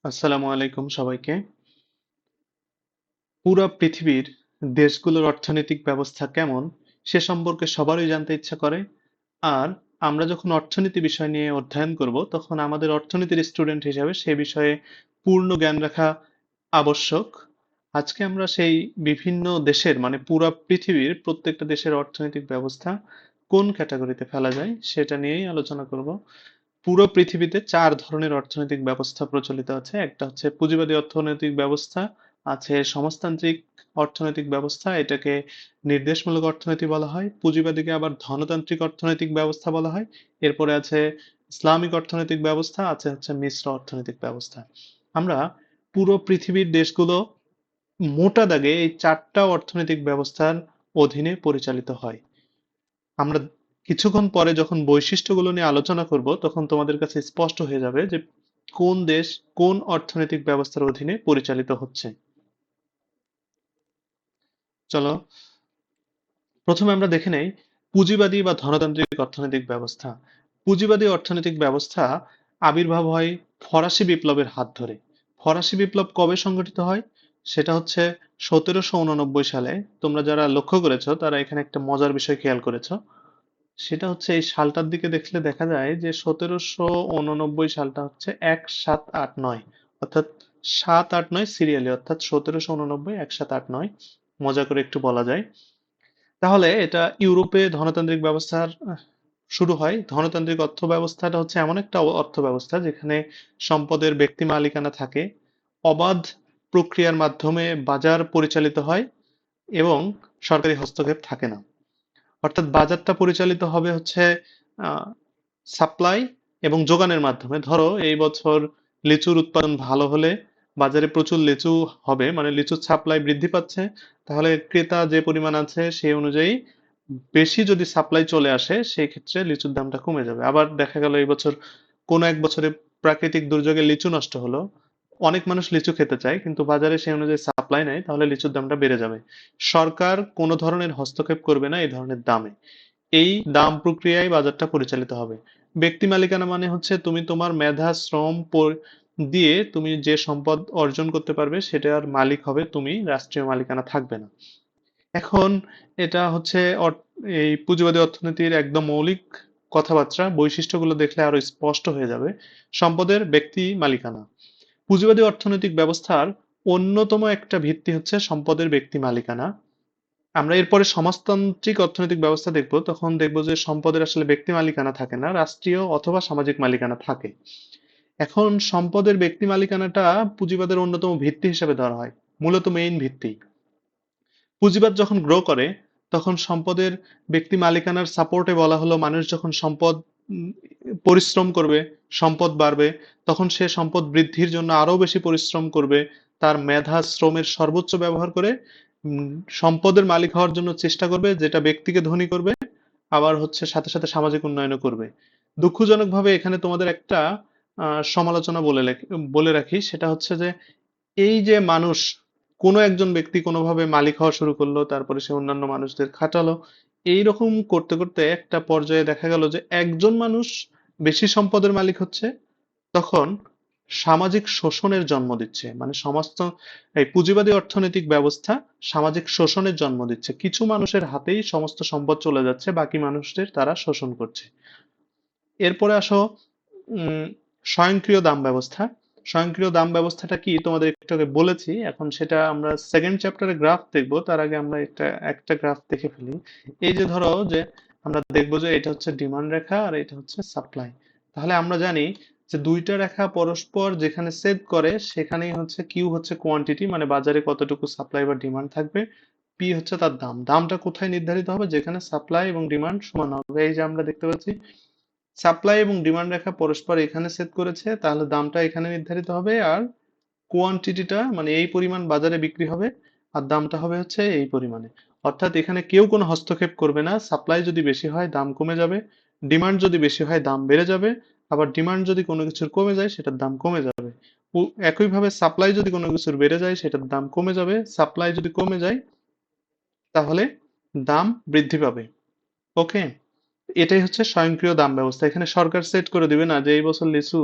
আসসালামু আলাইকুম সবাইকে। পুরা পৃথিবীর দেশগুলোর অর্থনৈতিক ব্যবস্থা কেমন সে সম্পর্কে সবারই জানতে ইচ্ছা করে। আর আমরা যখন অর্থনীতি বিষয় নিয়ে অধ্যয়ন করব তখন আমাদের অর্থনীতির স্টুডেন্ট হিসেবে সে বিষয়ে পূর্ণ জ্ঞান রাখা আবশ্যক। আজকে আমরা সেই বিভিন্ন দেশের মানে পুরা পৃথিবীর প্রত্যেকটা দেশের অর্থনৈতিক ব্যবস্থা কোন ক্যাটাগরিতে ফেলা যায় সেটা নিয়েই আলোচনা করব। পুরো পৃথিবীতে ৪ ধরনের অর্থনৈতিক ব্যবস্থা প্রচলিত আছে। একটা হচ্ছে পুঁজিবাদী অর্থনৈতিক ব্যবস্থা, আছে সমাজতান্ত্রিক অর্থনৈতিক ব্যবস্থা, এটাকে নির্দেশমূলক অর্থনীতি বলা হয়। পুঁজিবাদীকে আবার ধনতান্ত্রিক অর্থনৈতিক ব্যবস্থা বলা হয়। এরপরে আছে ইসলামিক অর্থনৈতিক ব্যবস্থা, আছে হচ্ছে মিশ্র অর্থনৈতিক ব্যবস্থা। আমরা পুরো পৃথিবীর দেশগুলো মোটা দাগে এই ৪টা অর্থনৈতিক ব্যবস্থার অধীনে পরিচালিত হয়। আমরা কিছুক্ষণ পরে যখন বৈশিষ্ট্যগুলো নিয়ে আলোচনা করব তখন তোমাদের কাছে স্পষ্ট হয়ে যাবে যে কোন দেশ কোন অর্থনৈতিক ব্যবস্থার অধীনে পরিচালিত হচ্ছে। চলো প্রথমে আমরা দেখে নেই পুঁজিবাদী বা ধনতান্ত্রিক অর্থনৈতিক ব্যবস্থা। পুঁজিবাদী অর্থনৈতিক ব্যবস্থা আবির্ভাব হয় ফরাসি বিপ্লবের হাত ধরে। ফরাসি বিপ্লব কবে সংঘটিত হয়? সেটা হচ্ছে ১৭৮৯ সালে। তোমরা যারা লক্ষ্য করেছো তারা এখানে একটা মজার বিষয় খেয়াল করেছো। সেটা হচ্ছে এই সালটার দিকে দেখলে দেখা যায় যে ১৭৮৯ সালটা হচ্ছে ১৭৮৯, অর্থাৎ ৭৮৯ সিরিয়ালি, অর্থাৎ ১৭৮৯ ১৭৮৯ মজা করে একটু বলা যায়। তাহলে এটা ইউরোপে ধনতান্ত্রিক ব্যবস্থার শুরু হয়। ধনতান্ত্রিক অর্থ ব্যবস্থাটা হচ্ছে এমন একটা অর্থ ব্যবস্থা যেখানে সম্পদের ব্যক্তি মালিকানা থাকে, অবাধ প্রক্রিয়ার মাধ্যমে বাজার পরিচালিত হয় এবং সরকারি হস্তক্ষেপ থাকে না। অর্থাৎ বাজারটা পরিচালিত হবে হচ্ছে সাপ্লাই এবং যোগানের মাধ্যমে। ধরো এই বছর লিচুর উৎপাদন ভালো হলে বাজারে প্রচুর লিচু হবে, মানে লিচুর সাপ্লাই বৃদ্ধি পাচ্ছে, তাহলে ক্রেতা যে পরিমাণ আছে সেই অনুযায়ী বেশি যদি সাপ্লাই চলে আসে সেই ক্ষেত্রে লিচুর দামটা কমে যাবে। আবার দেখা গেল এই বছর কোনো এক বছরে প্রাকৃতিক দুর্যোগে লিচু নষ্ট হলো, অনেক মানুষ লিচু খেতে চায় কিন্তু বাজারে সেই অনুযায়ী সাপ্লাই নাই, তাহলে লিচুর দামটা বেড়ে যাবে। সরকার কোনো ধরনের হস্তক্ষেপ করবে না এই ধরনের দামে। এই দাম প্রক্রিয়ায় বাজারটা পরিচালিত হবে। ব্যক্তি মালিকানা মানে হচ্ছে তুমি তোমার মেধা শ্রম দিয়ে তুমি যে সম্পদ অর্জন করতে পারবে সেটার মালিক হবে তুমি, রাষ্ট্রীয় মালিকানা থাকবে না। এখন এটা হচ্ছে এই পুঁজিবাদী অর্থনীতির একদম মৌলিক কথাবার্তা, বৈশিষ্ট্যগুলো দেখলে আরো স্পষ্ট হয়ে যাবে। সম্পদের ব্যক্তি মালিকানা। পুঁজিবাদী অর্থনৈতিক ব্যবস্থার অন্যতম একটা ভিত্তি হচ্ছে সম্পদের ব্যক্তি মালিকানা। আমরা এরপরে সমাজতান্ত্রিক অর্থনৈতিক ব্যবস্থা দেখব, তখন দেখব যে সম্পদের আসলে ব্যক্তি মালিকানা থাকে না, রাষ্ট্রীয় অথবা সামাজিক মালিকানা থাকে। এখন সম্পদের ব্যক্তি মালিকানাটা পুঁজিবাদের অন্যতম ভিত্তি হিসেবে ধরা হয়, মূলত মেইন ভিত্তি। পুঁজিবাদ যখন গ্রো করে তখন সম্পদের ব্যক্তি মালিকানার সাপোর্টে বলা হলো মানুষ যখন সম্পদ উম, পরিশ্রম করবে, সম্পদ বাড়বে, তখন সে সম্পদ বৃদ্ধির জন্য আরো বেশি পরিশ্রম করবে, তার মেধা শ্রমের সর্বোচ্চ ব্যবহার করে উম, সম্পদের মালিক হওয়ার জন্য চেষ্টা করবে, যেটা ব্যক্তিকে ধনী করবে, আবার হচ্ছে সাথে সাথে সামাজিক উন্নয়নও করবে। দুঃখজনকভাবে এখানে তোমাদের একটা সমালোচনা বলে রাখি, সেটা হচ্ছে যে এই যে মানুষ, কোনো একজন ব্যক্তি কোনোভাবে মালিক হওয়া শুরু করলো, তারপরে সে অন্যান্য মানুষদের খাটালো, এইরকম করতে করতে একটা পর্যায়ে দেখা গেল যে একজন মানুষ বেশি সম্পদের মালিক হচ্ছে, তখন সামাজিক শোষণের জন্ম দিচ্ছে। মানে সমস্ত এই পুঁজিবাদী অর্থনৈতিক ব্যবস্থা সামাজিক শোষণের জন্ম দিচ্ছে, কিছু মানুষের হাতেই সমস্ত সম্পদ চলে যাচ্ছে, বাকি মানুষদের তারা শোষণ করছে। এরপরে আসো উম স্বয়ংক্রিয় দাম ব্যবস্থা। স্বয়ংক্রিয় দাম ব্যবস্থাটা কি তোমাদের একটু আগে বলেছি, এখন সেটা আমরা সেকেন্ড চ্যাপ্টারে গ্রাফ দেখবো, তার আগে আমরা একটা একটা গ্রাফ দেখে ফেলি। এই যে ধরো যে আমরা দেখবো যে এটা হচ্ছে ডিমান্ড রেখা আর এটা হচ্ছে সাপ্লাই। তাহলে আমরা জানি যে দুইটা রেখা পরস্পর যেখানে ছেদ করে সেখানেই হচ্ছে কিউ হচ্ছে কোয়ান্টিটি, মানে বাজারে কতটুকু সাপ্লাই বা ডিমান্ড থাকবে, পি হচ্ছে তার দাম। দামটা কোথায় নির্ধারিত হবে? যেখানে সাপ্লাই এবং ডিমান্ড সমান হবে। এই যে আমরা দেখতে পাচ্ছি সাপ্লাই এবং ডিমান্ড রেখা পরস্পর এখানে সেট করেছে, তাহলে দামটা এখানে নির্ধারিত হবে, আর কোয়ান্টিটিটা মানে এই পরিমাণ বাজারে বিক্রি হবে, আর দামটা হবে হচ্ছে এই পরিমাণে। অর্থাৎ এখানে কেউ কোনো হস্তক্ষেপ করবে না। সাপ্লাই যদি বেশি হয় দাম কমে যাবে, ডিমান্ড যদি বেশি হয় দাম বেড়ে যাবে, আবার ডিমান্ড যদি কোনো কিছুর কমে যায় সেটার দাম কমে যাবে। একইভাবে সাপ্লাই যদি কোনো কিছুর বেড়ে যায় সেটার দাম কমে যাবে, সাপ্লাই যদি কমে যায় তাহলে দাম বৃদ্ধি পাবে। ওকে, এটাই হচ্ছে স্বয়ংক্রিয় দাম ব্যবস্থা। এখানে সরকার সেট করে দিবে না যে এই বছর লিচু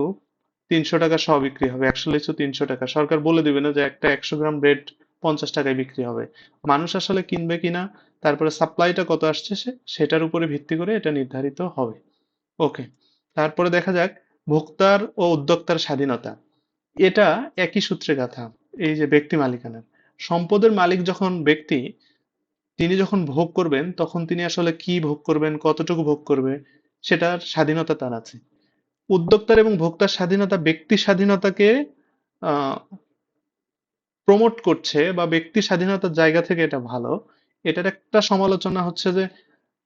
300 টাকা সহ বিক্রি হবে, 100 লিচু 300 টাকা। সরকার বলে দিবে না যে একটা 100 গ্রাম ব্রেড 50 টাকায় বিক্রি হবে। মানুষ আসলে কিনবে কিনা, তারপরে সাপ্লাইটা কত আসছে সেটার উপরে ভিত্তি করে এটা নির্ধারিত হবে। ওকে, তারপরে দেখা যাক ভোক্তার ও উদ্যোক্তার স্বাধীনতা। এটা একই সূত্রে গাঁথা। এই যে ব্যক্তি মালিকানা, সম্পদের মালিক যখন ব্যক্তি, তিনি যখন ভোগ করবেন তখন তিনি আসলে কি ভোগ করবেন, কতটুকু ভোগ করবে, সেটার স্বাধীনতা তার আছে। উদ্যোক্তার এবং ভোক্তার স্বাধীনতা ব্যক্তি স্বাধীনতাকে আহ প্রমোট করছে, বা ব্যক্তি স্বাধীনতার জায়গা থেকে এটা ভালো। এটার একটা সমালোচনা হচ্ছে যে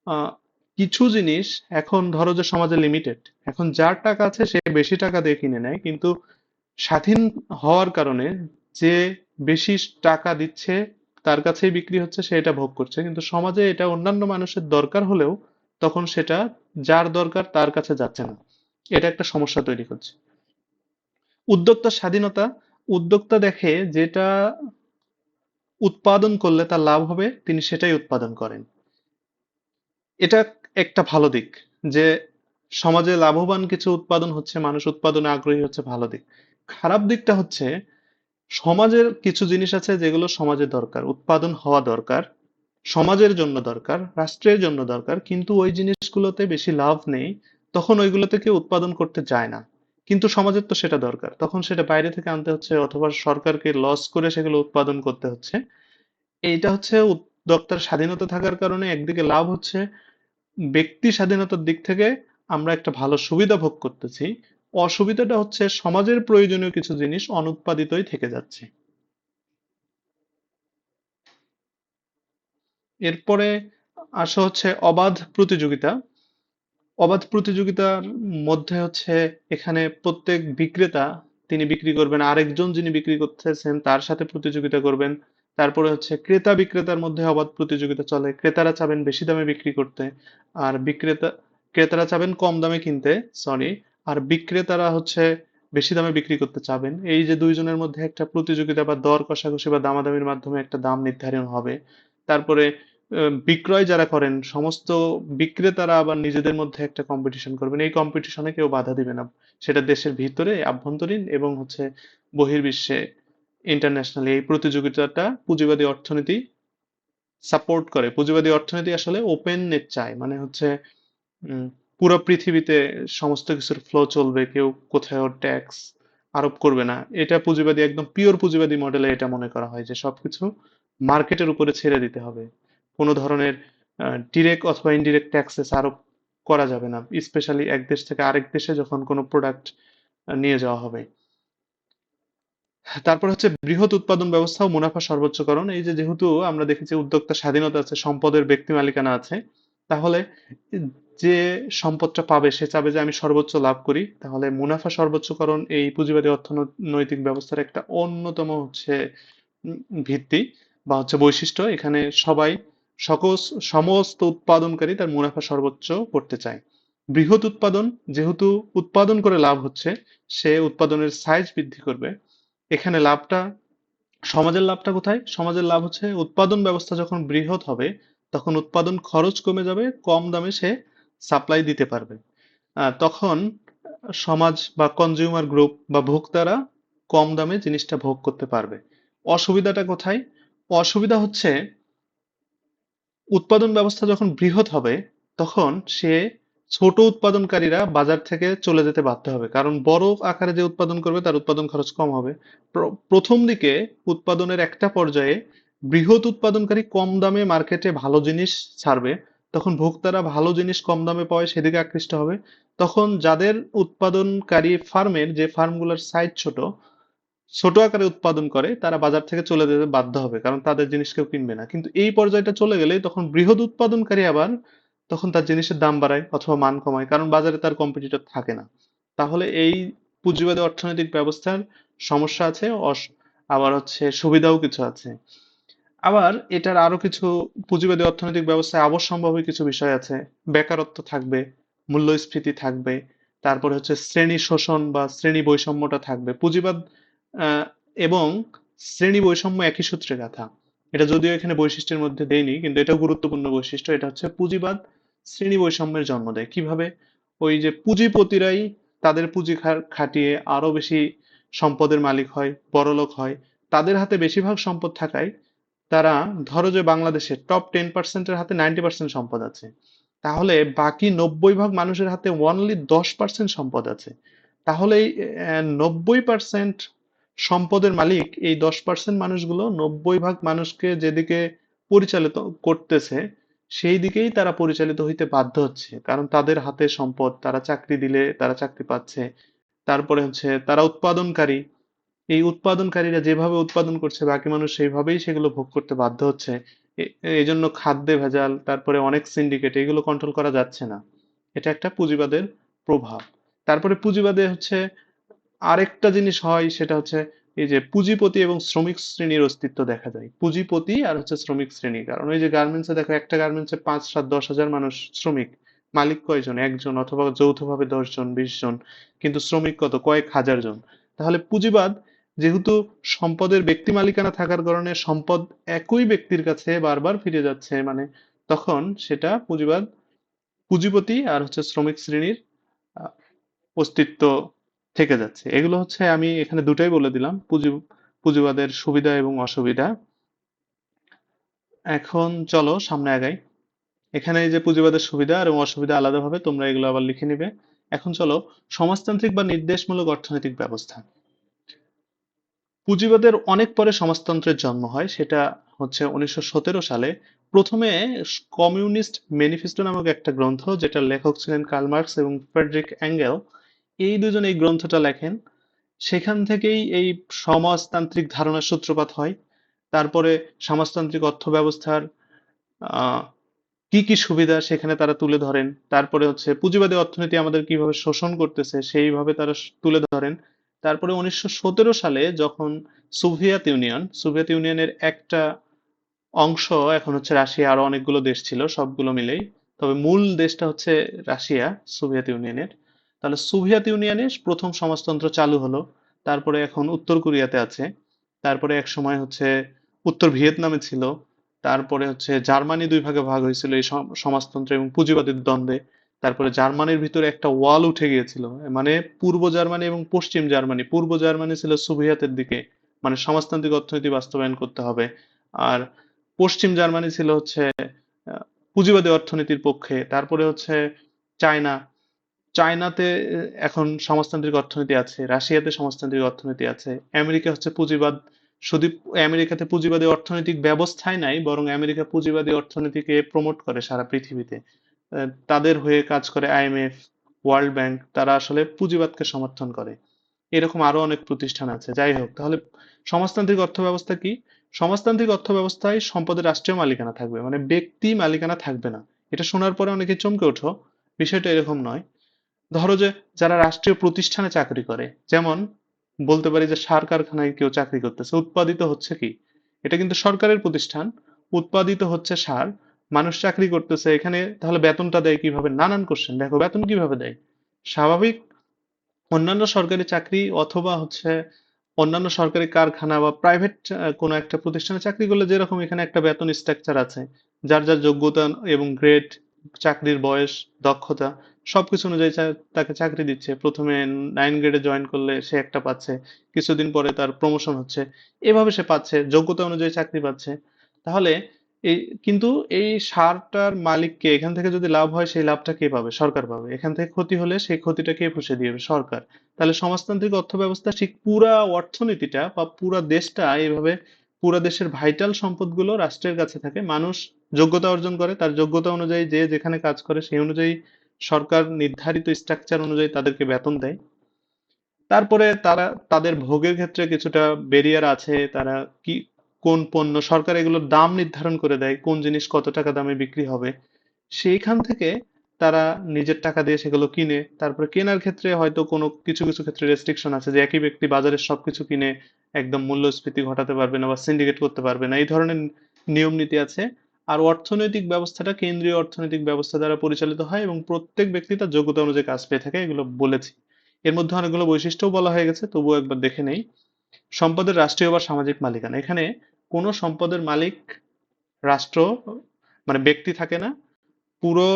আহ, কিছু জিনিস এখন ধরো যে সমাজে লিমিটেড, এখন যার টাকা আছে সে বেশি টাকা দিয়ে কিনে নেয়, কিন্তু স্বাধীন হওয়ার কারণে যে বেশি টাকা দিচ্ছে তার কাছেই বিক্রি হচ্ছে, সে এটা ভোগ করছে। কিন্তু সমাজে এটা অন্যান্য মানুষের দরকার হলেও তখন সেটা যার দরকার তার কাছে যাচ্ছে না। এটা একটা সমস্যা তৈরি করছে। উদ্যোক্তার স্বাধীনতা, উদ্যোক্তা দেখে যেটা উৎপাদন করলে তার লাভ হবে তিনি সেটাই উৎপাদন করেন। এটা একটা ভালো দিক যে সমাজে লাভবান কিছু উৎপাদন হচ্ছে, মানুষ উৎপাদনে আগ্রহী হচ্ছে, ভালো দিক। খারাপ দিকটা হচ্ছে সমাজের কিছু জিনিস আছে যেগুলো সমাজে দরকার, উৎপাদন হওয়া দরকার, সমাজের জন্য দরকার, রাষ্ট্রের জন্য দরকার, কিন্তু ওই জিনিসগুলোতে বেশি লাভ নেই, তখন ওইগুলোতে কেউ উৎপাদন করতে চায় না। কিন্তু সমাজের তো সেটা দরকার, তখন সেটা বাইরে থেকে আনতে হচ্ছে অথবা সরকারকে লস করে সেগুলো উৎপাদন করতে হচ্ছে। এইটা হচ্ছে উদ্যোক্তার স্বাধীনতা থাকার কারণে একদিকে লাভ হচ্ছে, ব্যক্তি স্বাধীনতার দিক থেকে আমরা একটা ভালো সুবিধা ভোগ করতেছি। অসুবিধাটা হচ্ছে সমাজের প্রয়োজনীয় কিছু জিনিস অনুৎপাদিতই থেকে যাচ্ছে। এরপরে আসা হচ্ছে অবাধ প্রতিযোগিতা। অবাধ প্রতিযোগিতার মধ্যে হচ্ছে এখানে প্রত্যেক বিক্রেতা তিনি বিক্রি করবেন, আরেকজন যিনি বিক্রি করতেছেন তার সাথে প্রতিযোগিতা করবেন। তারপরে হচ্ছে ক্রেতা বিক্রেতার মধ্যে অবাধ প্রতিযোগিতা চলে, ক্রেতারা চাবেন বেশি দামে বিক্রি করতে, আর ক্রেতারা চাবেন কম দামে কিনতে, সরি, আর বিক্রেতারা হচ্ছে বেশি দামে বিক্রি করতে চাবেন। এই যে দুইজনের মধ্যে একটা প্রতিযোগিতা বা দর কষাকষি বা দামাদামির মাধ্যমে একটা দাম নির্ধারণ হবে। তারপরে বিক্রয় যারা করেন সমস্ত বিক্রেতারা আবার নিজেদের মধ্যে একটা কম্পিটিশন করবেন, এই কম্পিটিশনে কেউ বাধা দিবে না। সেটা দেশের ভিতরে, আভ্যন্তরীণ এবং হচ্ছে বহির্বিশ্বে, ইন্টারন্যাশনালি এই প্রতিযোগিতাটা পুঁজিবাদী অর্থনীতি সাপোর্ট করে। পুঁজিবাদী অর্থনীতি আসলে ওপেন নেট চায়, মানে হচ্ছে উম, পুরো পৃথিবীতে সমস্ত কিছুর ফ্লো চলবে, কেউ কোথাও ট্যাক্স আরোপ করবে না। এটা পুঁজিবাদী, একদম পিওর পুঁজিবাদী মডেলে এটা মনে করা হয় যে সবকিছু মার্কেটের উপরে ছেড়ে দিতে হবে, কোনো ধরনের ডিরেক্ট অথবা ইনডিরেক্ট ট্যাক্সেস আরোপ করা যাবে না, স্পেশালি এক দেশ থেকে আরেক দেশে যখন কোনো প্রোডাক্ট নিয়ে যাওয়া হবে। তারপর হচ্ছে বৃহৎ উৎপাদন ব্যবস্থা ও মুনাফা সর্বোচ্চকরণ। এই যে যেহেতু আমরা দেখেছি উদ্যোক্তা স্বাধীনতা আছে, সম্পদের ব্যক্তি মালিকানা আছে, তাহলে যে সম্পদটা পাবে সে চাবে যে আমি সর্বোচ্চ লাভ করি। তাহলে মুনাফা সর্বোচ্চকরণ এই পুঁজিবাদী অর্থনৈতিক ব্যবস্থার একটা অন্যতম হচ্ছে উম, ভিত্তি বা হচ্ছে বৈশিষ্ট্য। এখানে সবাই সকল সমস্ত উৎপাদনকারী তার মুনাফা সর্বোচ্চ করতে চায়। বৃহৎ উৎপাদন, যেহেতু উৎপাদন করে লাভ হচ্ছে, সে উৎপাদনের সাইজ বৃদ্ধি করবে। এখানে লাভটা, সমাজের লাভটা কোথায়? সমাজের লাভ হচ্ছে উৎপাদন ব্যবস্থা যখন বৃহৎ হবে তখন উৎপাদন খরচ কমে যাবে, কম দামে সে সাপ্লাই দিতে পারবে। তখন সমাজ বা কনজিউমার গ্রুপ বা ভোক্তারা কম দামে জিনিসটা ভোগ করতে পারবে। অসুবিধাটা কোথায়? অসুবিধা হচ্ছে উৎপাদন ব্যবস্থা যখন বৃহৎ হবে তখন সে ছোট উৎপাদনকারীরা বাজার থেকে চলে যেতে বাধ্য হবে, কারণ বড় আকারে যে উৎপাদন করবে তার উৎপাদন খরচ কম হবে। প্রথম দিকে উৎপাদনের একটা পর্যায়ে বৃহৎ উৎপাদনকারী কম দামে মার্কেটে ভালো জিনিস ছাড়বে, তখন ভোক্তারা ভালো জিনিস কম দামে পাওয়ায় সেদিকে আকৃষ্ট হবে। তখন যাদের উৎপাদনকারী ফার্মের, যে ফার্মগুলোর সাইজ ছোট, ছোট আকারে উৎপাদন করে, তারা বাজার থেকে চলে যেতে বাধ্য হবে, কারণ তাদের জিনিস কেউ কিনবে না। কিন্তু এই পর্যায়টা চলে গেলে তখন বৃহৎ উৎপাদনকারী আবার তখন তার জিনিসের দাম বাড়ায় অথবা মান কমায়, কারণ বাজারে তার কম্পিটিটর থাকে না। তাহলে এই পুঁজিবাদী অর্থনৈতিক ব্যবস্থার সমস্যা আছে, আবার হচ্ছে সুবিধাও কিছু আছে। আবার এটার আরো কিছু, পুঁজিবাদী অর্থনৈতিক ব্যবস্থায় অবশ্যম্ভাবী কিছু বিষয় আছে। বেকারত্ব থাকবে, মূল্যস্ফীতি থাকবে, তারপরে হচ্ছে শ্রেণী শোষণ বা শ্রেণী বৈষম্যটা থাকবে। পুঁজিবাদ আহ, এবং শ্রেণী বৈষম্য একই সূত্রে গাঁথা। এটা যদিও এখানে বৈশিষ্ট্যের মধ্যে দেয়নি, কিন্তু এটাও গুরুত্বপূর্ণ বৈশিষ্ট্য। এটা হচ্ছে পুঁজিবাদ শ্রেণী বৈষম্যের জন্ম দেয় কিভাবে? ওই যে পুঁজিপতিরাই তাদের পুঁজি খাটিয়ে আরো বেশি সম্পদের মালিক হয়, বড়লোক হয়, তাদের হাতে বেশিরভাগ সম্পদ থাকায় তারা, ধরো যে বাংলাদেশের টপ 10%-এর হাতে 90% সম্পদ আছে, তাহলে বাকি 90% মানুষের হাতে অনলি 10% সম্পদ আছে। তাহলে এই 90% সম্পদের মালিক এই 10% মানুষগুলো 90% মানুষকে যেদিকে পরিচালিত করতেছে সেই দিকেই তারা পরিচালিত হইতে বাধ্য হচ্ছে, কারণ তাদের হাতে সম্পদ, তারা চাকরি দিলে তারা চাকরি পাচ্ছে। তারপরে হচ্ছে তারা উৎপাদনকারী, এই উৎপাদনকারীরা যেভাবে উৎপাদন করছে বাকি মানুষ সেইভাবেই সেগুলো ভোগ করতে বাধ্য হচ্ছে। এই জন্য খাদ্যে ভেজাল, তারপরে অনেক সিন্ডিকেট, এগুলো কন্ট্রোল করা যাচ্ছে না। এটা একটা পুঁজিবাদের প্রভাব। তারপরে পুঁজিবাদে হচ্ছে আরেকটা জিনিস হয়, সেটা হচ্ছে এই যে পুঁজিপতি এবং শ্রমিক শ্রেণীর অস্তিত্ব দেখা যায়। পুঁজিপতি আর হচ্ছে শ্রমিক শ্রেণী, কারণ ওই যে গার্মেন্টসে দেখো, একটা গার্মেন্টসে 5, 7, 10 হাজার মানুষ শ্রমিক, মালিক কয়জন? একজন, অথবা যৌথভাবে 10 জন 20 জন, কিন্তু শ্রমিক কত? কয়েক হাজার জন। তাহলে পুঁজিবাদ যেহেতু সম্পদের ব্যক্তি মালিকানা থাকার কারণে সম্পদ একই ব্যক্তির কাছে বারবার ফিরে যাচ্ছে, মানে তখন সেটা পুঁজিবাদ, পুঁজিপতি আর হচ্ছে শ্রমিক শ্রেণীর আহ, অস্তিত্ব থেকে যাচ্ছে। এগুলো হচ্ছে, আমি এখানে দুটাই বলে দিলাম, পুঁজিবাদের সুবিধা এবং অসুবিধা। এখন চলো সামনে আগাই। এখানে এই যে পুঁজিবাদের সুবিধা এবং অসুবিধা আলাদাভাবে তোমরা এগুলো আবার লিখে নিবে। এখন চলো সমাজতান্ত্রিক বা নির্দেশমূলক অর্থনৈতিক ব্যবস্থা। পুঁজিবাদের অনেক পরে সমাজতন্ত্রের জন্ম হয়, সেটা হচ্ছে 1917 সালে। প্রথমে কমিউনিস্ট ম্যানিফেস্টো নামক একটা গ্রন্থ, যেটা লেখক ছিলেন কার্ল মার্কস এবং ফ্রেডরিক অ্যাঙ্গেল, এই দুজন এই গ্রন্থটা লেখেন। সেখান থেকেই এই সমাজতান্ত্রিক ধারণার সূত্রপাত হয়। তারপরে সমাজতান্ত্রিক অর্থ ব্যবস্থার আহ, কি কি সুবিধা সেখানে তারা তুলে ধরেন। তারপরে হচ্ছে পুঁজিবাদী অর্থনীতি আমাদের কিভাবে শোষণ করতেছে সেইভাবে তারা তুলে ধরেন। তারপরে 1917 সালে যখন সোভিয়েত ইউনিয়নের একটা অংশ, এখন হচ্ছে রাশিয়া, আরো অনেকগুলো দেশ ছিল সবগুলো মিলেই, তবে মূল দেশটা হচ্ছে রাশিয়া, সোভিয়েত ইউনিয়নের। তাহলে সোভিয়েত ইউনিয়নে প্রথম সমাজতন্ত্র চালু হলো। তারপরে এখন উত্তর কোরিয়াতে আছে। তারপরে এক সময় হচ্ছে উত্তর ভিয়েতনামে ছিল। তারপরে হচ্ছে জার্মানি দুই ভাগে ভাগ হয়েছিল এই সমাজতন্ত্র এবং পুঁজিবাদের দ্বন্দ্বে। তারপরে জার্মানির ভিতরে একটা ওয়াল উঠে গিয়েছিল, মানে পূর্ব জার্মানি এবং পশ্চিম জার্মানি, পূর্ব জার্মানি ছিল সোভিয়েতের দিকে, মানে সমাজতান্ত্রিক অর্থনীতি বাস্তবায়ন করতে হবে, আর পশ্চিম জার্মানি ছিল হচ্ছে পুঁজিবাদী অর্থনীতির পক্ষে। তারপরে হচ্ছে চায়না, চায়নাতে এখন সমাজতান্ত্রিক অর্থনীতি আছে, রাশিয়াতে সমাজতান্ত্রিক অর্থনীতি আছে, আমেরিকা হচ্ছে পুঁজিবাদ। শুধু আমেরিকাতে পুঁজিবাদী অর্থনৈতিক ব্যবস্থাই নাই, বরং আমেরিকা পুঁজিবাদী অর্থনীতিকে প্রমোট করে সারা পৃথিবীতে। তাদের হয়ে কাজ করে আইএমএফ, ওয়ার্ল্ড ব্যাংক, তারা আসলে পুঁজিবাদকে সমর্থন করে। এরকম আরো অনেক প্রতিষ্ঠান আছে। যাই হোক, তাহলে সমাজতান্ত্রিক অর্থ ব্যবস্থা কি? সমাজতান্ত্রিক অর্থ ব্যবস্থায় সম্পদের রাষ্ট্রীয় মালিকানা থাকবে, মানে ব্যক্তি মালিকানা থাকবে না। এটা শোনার পরে অনেকে চমকে ওঠো, বিষয়টা এরকম নয়। ধরো যে যারা রাষ্ট্রীয় প্রতিষ্ঠানে চাকরি করে, যেমন বলতে পারি যে সার কারখানায় কেউ চাকরি করতেছে, উৎপাদিত হচ্ছে কি? এটা কিন্তু সরকারের প্রতিষ্ঠান, উৎপাদিত হচ্ছে সার, মানুষ চাকরি করতেছে এখানে, তাহলে বেতনটা দেয় কিভাবে? নানান কোশ্চেন, দেখো বেতন কিভাবে দেয়? স্বাভাবিক অন্যান্য সরকারি চাকরি অথবা হচ্ছে অন্যান্য সরকারি কারখানা বা প্রাইভেট কোনো একটা প্রতিষ্ঠানে চাকরি করলে যেরকম এখানে একটা বেতন স্ট্রাকচার আছে, যার যার যোগ্যতা এবং গ্রেড, চাকরির বয়স, দক্ষতা, সবকিছু অনুযায়ী তাকে চাকরি দিচ্ছে। প্রথমে 9 গ্রেডে জয়েন করলে সে একটা পাচ্ছে, কিছুদিন পরে তার প্রমোশন হচ্ছে, এভাবে সে পাচ্ছে, যোগ্যতা অনুযায়ী চাকরি পাচ্ছে। তাহলে এই, কিন্তু এই সারটার মালিককে, এখান থেকে যদি লাভ হয় সেই লাভটা কে পাবে? সরকার পাবে। এখান থেকে ক্ষতি হলে সেই ক্ষতিটা কে পুষে দিবে? সরকার। তাহলে সমাজতান্ত্রিক অর্থ ব্যবস্থা ঠিক পুরা অর্থনীতিটা বা পুরা দেশটা এইভাবে, পুরা দেশের ভাইটাল সম্পদগুলো রাষ্ট্রের কাছে থাকে। মানুষ যোগ্যতা অর্জন করে, তার যোগ্যতা অনুযায়ী যে যেখানে কাজ করে সেই অনুযায়ী সরকার নির্ধারিত স্ট্রাকচার অনুযায়ী তাদেরকে বেতন দেয়। তারপরে তারা তাদের ভোগের ক্ষেত্রে কিছুটা ব্যারিয়ার আছে, তারা কি, কোন পণ্য, সরকার এগুলোর দাম নির্ধারণ করে দেয়, কোন জিনিস কত টাকা দামে বিক্রি হবে, সেইখান থেকে তারা নিজের টাকা দিয়ে সেগুলো কিনে। তারপরে কেনার ক্ষেত্রে হয়তো কোনো কিছু কিছু ক্ষেত্রে রেস্ট্রিকশন আছে, যে একই ব্যক্তি বাজারের সবকিছু কিনে একদম মূল্যস্ফীতি ঘটাতে পারবে না বা সিন্ডিকেট করতে পারবে না, এই ধরনের নিয়ম নীতি আছে। আর অর্থনৈতিক ব্যবস্থাটা কেন্দ্রীয় অর্থনৈতিক ব্যবস্থা দ্বারা পরিচালিত হয় এবং প্রত্যেক ব্যক্তি তার যোগ্যতা অনুযায়ী কাজ পেয়ে থাকে, এগুলো বলেছি। এর মধ্যে অনেকগুলো বৈশিষ্ট্যও বলা হয়ে গেছে, তবুও একবার দেখে নেই। সম্পদের রাষ্ট্রীয় বা সামাজিক মালিকানা, এখানে কোনো সম্পদের মালিক রাষ্ট্র, মানে ব্যক্তি থাকে না। পুরো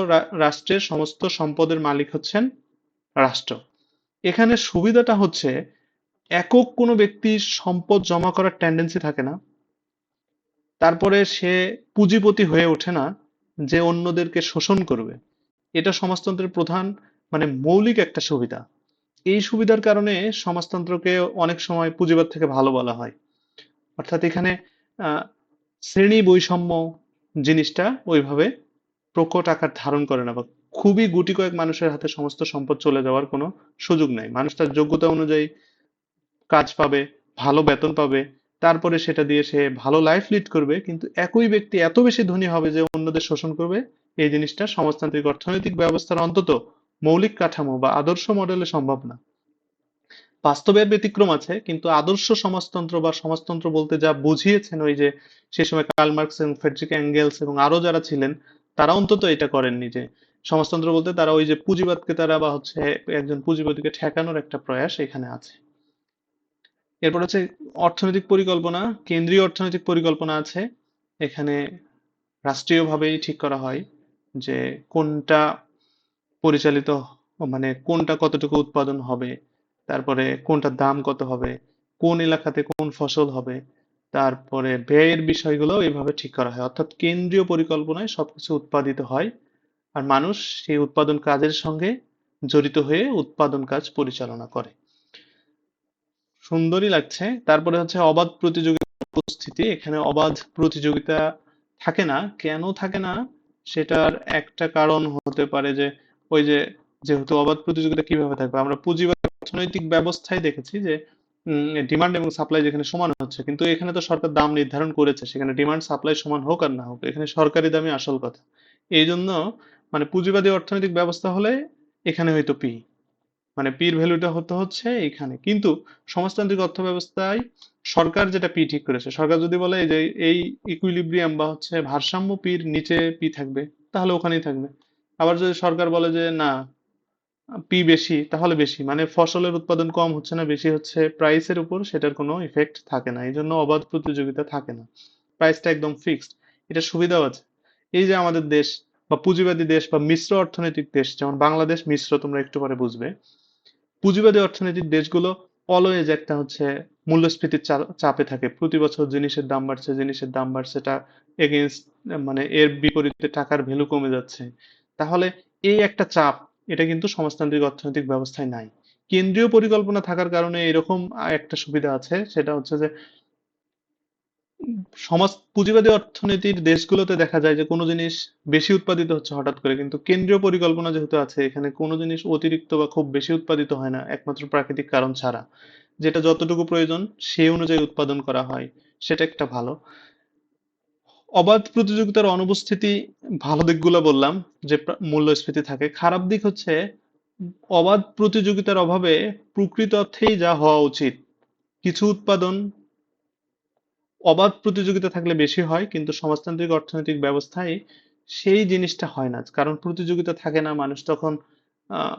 রাষ্ট্রের সমস্ত সম্পদের মালিক হচ্ছেন রাষ্ট্র। এখানে সুবিধাটা হচ্ছে একক কোনো ব্যক্তির সম্পদ জমা করার টেন্ডেন্সি থাকে না। তারপরে সে পুঁজিপতি হয়ে ওঠে না যে অন্যদেরকে শোষণ করবে। এটা সমাজতন্ত্রের প্রধান মানে মৌলিক একটা সুবিধা। এই সুবিধার কারণে সমাজতন্ত্রকে অনেক সময় পুঁজিবাদ থেকে ভালো বলা হয়। অর্থাৎ এখানে আহ, শ্রেণী বৈষম্য জিনিসটা ওইভাবে প্রকট আকার ধারণ করে না, বা খুবই গুটি কয়েক মানুষের হাতে সমস্ত সম্পদ চলে যাওয়ার কোনো সুযোগ নাই। মানুষ তার যোগ্যতা অনুযায়ী কাজ পাবে, ভালো বেতন পাবে, তারপরে সেটা দিয়ে সে ভালো লাইফ লিড করবে, কিন্তু একই ব্যক্তি এত বেশি ধনী হবে যে অন্যদের শোষণ করবে। এই জিনিসটা সমাজতান্ত্রিক অর্থনৈতিক ব্যবস্থার অন্তত মৌলিক কাঠামো বা আদর্শ মডেলে সম্ভব না। বাস্তবের ব্যতিক্রম আছে, কিন্তু আদর্শ সমাজতন্ত্র বা সমাজতন্ত্র বলতে যা বুঝিয়েছেন ওই যে সে সময় কার্ল মার্কস এবং ফ্রেডরিক অ্যাঙ্গেলস এবং আরো যারা ছিলেন, তারা অন্তত এটা করেননি যে সমাজতন্ত্র বলতে তারা ওই যে পুঁজিবাদকে তারা বা হচ্ছে একজন পুঁজিপতিকে ঠেকানোর একটা প্রয়াস এখানে আছে। এরপর হচ্ছে অর্থনৈতিক পরিকল্পনা। কেন্দ্রীয় অর্থনৈতিক পরিকল্পনা আছে। এখানে রাষ্ট্রীয়ভাবেই ঠিক করা হয় যে কোনটা পরিচালিত মানে কোনটা কতটুকু উৎপাদন হবে, তারপরে কোনটার দাম কত হবে, কোন এলাকাতে কোন ফসল হবে, তারপরে ব্যয়ের বিষয়গুলো এইভাবে ঠিক করা হয়। অর্থাৎ কেন্দ্রীয় পরিকল্পনায় সবকিছু উৎপাদিত হয় আর মানুষ সেই উৎপাদন কাজের সঙ্গে জড়িত হয়ে উৎপাদন কাজ পরিচালনা করে। সুন্দরই লাগছে। তারপরে হচ্ছে অবাধ প্রতিযোগিতার উপস্থিতি। এখানে অবাধ প্রতিযোগিতা থাকে না। কেন থাকে না? সেটার একটা কারণ হতে পারে যে ওই যে যেহেতু অবাধ প্রতিযোগিতা কিভাবে থাকবে, আমরা পুঁজিবাদ অর্থনৈতিক ব্যবস্থায় দেখেছি যে ডিমান্ড এবং সাপ্লাই যেখানে সমান হচ্ছে, কিন্তু এখানে তো সরকার দাম নির্ধারণ করেছে, সেখানে ডিমান্ড সাপ্লাই সমান হোক আর না হোক, এখানে সরকারি দামই আসল কথা। এই জন্য মানে পুঁজিবাদী অর্থনৈতিক ব্যবস্থা হলে এখানে হয়তো পি মানে পির ভ্যালুটা হতে হচ্ছে এখানে, কিন্তু সমাজতান্ত্রিক অর্থব্যবস্থায় সরকার যেটা পি ঠিক করেছে, সরকার যদি বলে যে এই ইকুইলিব্রিয়াম বা হচ্ছে ভারসাম্য পির নিচে পি থাকবে, তাহলে ওখানেই থাকবে। আবার যদি সরকার বলে যে না, পি বেশি, তাহলে বেশি, মানে ফসলের উৎপাদন কম হচ্ছে না বেশি হচ্ছে, প্রাইসের উপর সেটার কোনো ইফেক্ট থাকে না। এই জন্য অবাধ প্রতিযোগিতা থাকে না, প্রাইসটা একদম ফিক্সড। এটা সুবিধাও আছে। এই যে আমাদের দেশ বা পুঁজিবাদী দেশ বা মিশ্র অর্থনৈতিক দেশ, যেমন বাংলাদেশ মিশ্র, তোমরা একটু পরে বুঝবে। পুঁজিবাদী অর্থনৈতিক দেশগুলো অলওয়েজ একটা হচ্ছে মূল্যস্ফীতির চাপে থাকে। প্রতি বছর জিনিসের দাম বাড়ছে, জিনিসের দাম বাড়ছে, এটা এগেইনস্ট মানে এর বিপরীতে টাকার ভ্যালু কমে যাচ্ছে। তাহলে এই একটা চাপ, এটা কিন্তু সমাজতান্ত্রিক অর্থনৈতিক ব্যবস্থায় নাই। কেন্দ্রীয় পরিকল্পনা থাকার কারণে এরকম একটা সুবিধা আছে, সেটা হচ্ছে যে সমাজ পুঁজিবাদী অর্থনীতির দেশগুলোতে দেখা যায় যে কোনো জিনিস বেশি উৎপাদিত হচ্ছে হঠাৎ করে, কিন্তু কেন্দ্রীয় পরিকল্পনা যেহেতু আছে এখানে কোনো জিনিস অতিরিক্ত বা খুব বেশি উৎপাদিত হয় না একমাত্র প্রাকৃতিক কারণ ছাড়া। যেটা যতটুকু প্রয়োজন সেই অনুযায়ী উৎপাদন করা হয়, সেটা একটা ভালো। অবাধ প্রতিযোগিতার অনুপস্থিতি, ভালো দিকগুলো বললাম যে মূল্যস্ফীতি থাকে। খারাপ দিক হচ্ছে অবাধ প্রতিযোগিতার অভাবে প্রকৃত অর্থেই যা হওয়া উচিত কিছু উৎপাদন অবাধ প্রতিযোগিতা থাকলে বেশি হয়, কিন্তু সমাজতান্ত্রিক অর্থনৈতিক ব্যবস্থায় সেই জিনিসটা হয় না, কারণ প্রতিযোগিতা থাকে না। মানুষ তখন আহ,